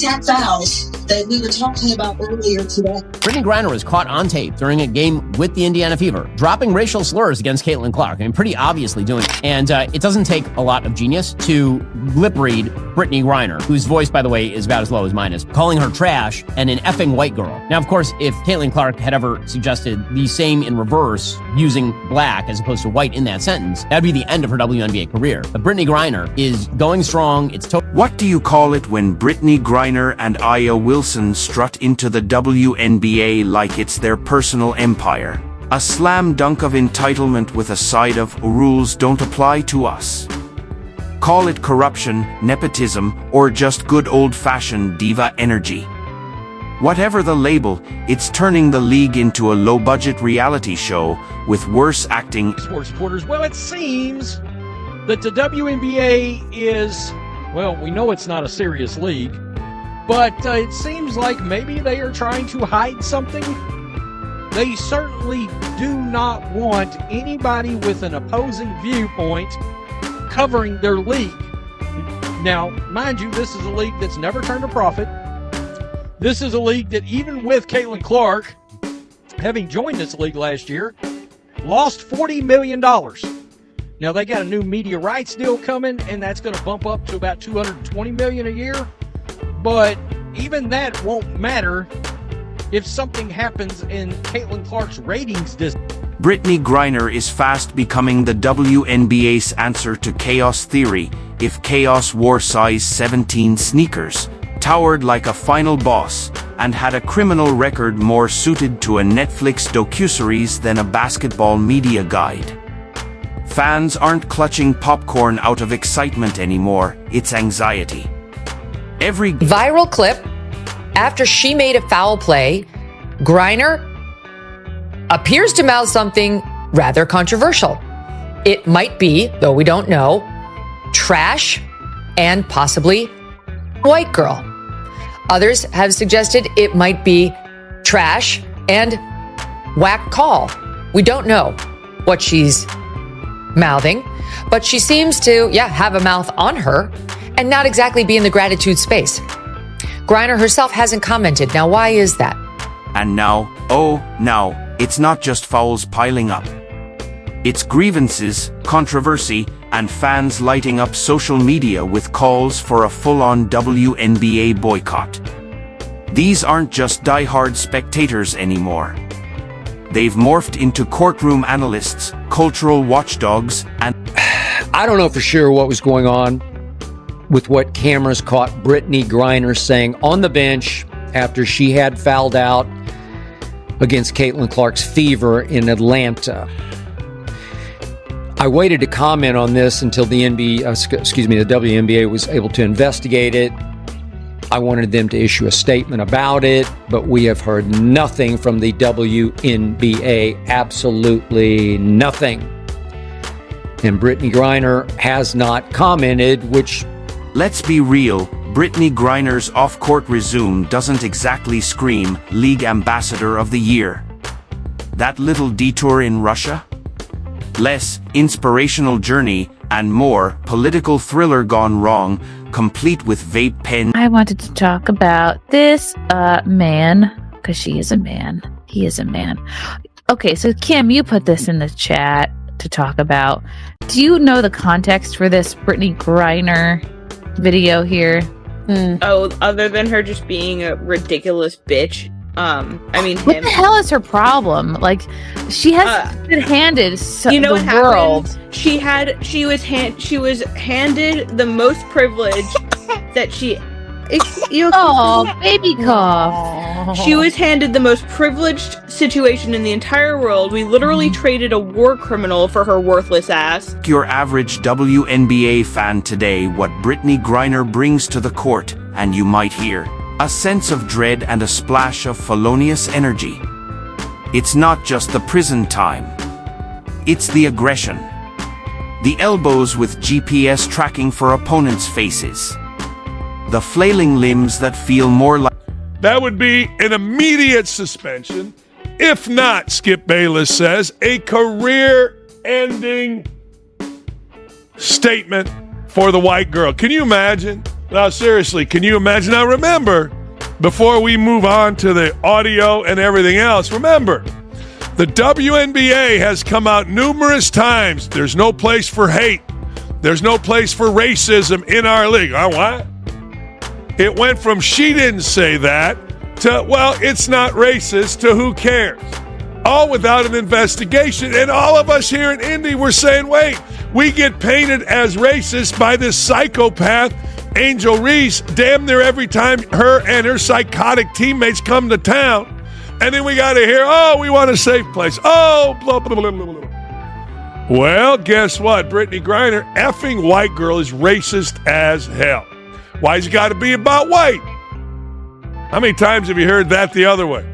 contact fouls that we were talking about earlier today. Brittney Griner was caught on tape during a game with the Indiana Fever, dropping racial slurs against Caitlin Clark. I mean, pretty obviously doing it. And it doesn't take a lot of genius to lip read Brittney Griner, whose voice, by the way, is about as low as mine is, calling her trash and an effing white girl. Now, of course, if Caitlin Clark had ever suggested the same in reverse, using black as opposed to white in that sentence, that'd be the end of her WNBA career. But Brittney Griner is going strong. What do you call it when Brittney Griner and Aya Wilson strut into the WNBA like it's their personal empire? A slam dunk of entitlement with a side of rules don't apply to us. Call it corruption, nepotism, or just good old-fashioned diva energy. Whatever the label, it's turning the league into a low-budget reality show with worse acting. Sports reporters, well, it seems that the WNBA is, well, we know it's not a serious league, but it seems like maybe they are trying to hide something. They certainly do not want anybody with an opposing viewpoint covering their league. Now, mind you, this is a league that's never turned a profit. This is a league that, even with Caitlin Clark having joined this league last year, lost $40 million. Now, they got a new media rights deal coming, and that's going to bump up to about $220 million a year. But even that won't matter if something happens in Caitlin Clark's ratings. Brittney Griner is fast becoming the WNBA's answer to chaos theory if chaos wore size 17 sneakers, towered like a final boss, and had a criminal record more suited to a Netflix docuseries than a basketball media guide. Fans aren't clutching popcorn out of excitement anymore, it's anxiety. Every viral clip after she made a foul play, Griner appears to mouth something rather controversial. It might be, though we don't know, trash and possibly white girl. Others have suggested it might be trash and whack call. We don't know what she's mouthing, but she seems to, have a mouth on her and not exactly be in the gratitude space. Griner herself hasn't commented. Now, why is that? And now, it's not just fouls piling up. It's grievances, controversy, and fans lighting up social media with calls for a full-on WNBA boycott. These aren't just die-hard spectators anymore. They've morphed into courtroom analysts, cultural watchdogs, and... I don't know for sure what was going on with what cameras caught Brittney Griner saying on the bench after she had fouled out against Caitlin Clark's Fever in Atlanta. I waited to comment on this until the WNBA was able to investigate it. I wanted them to issue a statement about it, but we have heard nothing from the WNBA, absolutely nothing. And Brittney Griner has not commented, which... Let's be real, Brittney Griner's off-court resume doesn't exactly scream League Ambassador of the Year. That little detour in Russia? Less inspirational journey and more political thriller gone wrong, complete with vape pen. I wanted to talk about this man, because she is a man. He is a man. Okay, so Kim, you put this in the chat to talk about. Do you know the context for this Brittney Griner video here? Oh, other than her just being a ridiculous bitch. What the hell is her problem? Like, she has been handed the world. Happened? She was handed the most privilege that she. Baby cough. She was handed the most privileged situation in the entire world. We literally traded a war criminal for her worthless ass. Your average WNBA fan today what Brittney Griner brings to the court, and you might hear a sense of dread and a splash of felonious energy. It's not just the prison time. It's the aggression. The elbows with GPS tracking for opponents' faces. The flailing limbs that feel more like... That would be an immediate suspension, if not, Skip Bayless says, a career-ending statement for the white girl. Can you imagine? Now, seriously, can you imagine? Now, remember, before we move on to the audio and everything else, remember, the WNBA has come out numerous times. There's no place for hate. There's no place for racism in our league. Oh, what? It went from she didn't say that to, well, it's not racist to who cares. All without an investigation. And all of us here in Indy were saying, wait, we get painted as racist by this psychopath, Angel Reese, damn near every time her and her psychotic teammates come to town. And then we got to hear, oh, we want a safe place. Oh, blah, blah, blah, blah, blah. Well, guess what? Brittney Griner, effing white girl, is racist as hell. Why's it got to be about white? How many times have you heard that the other way?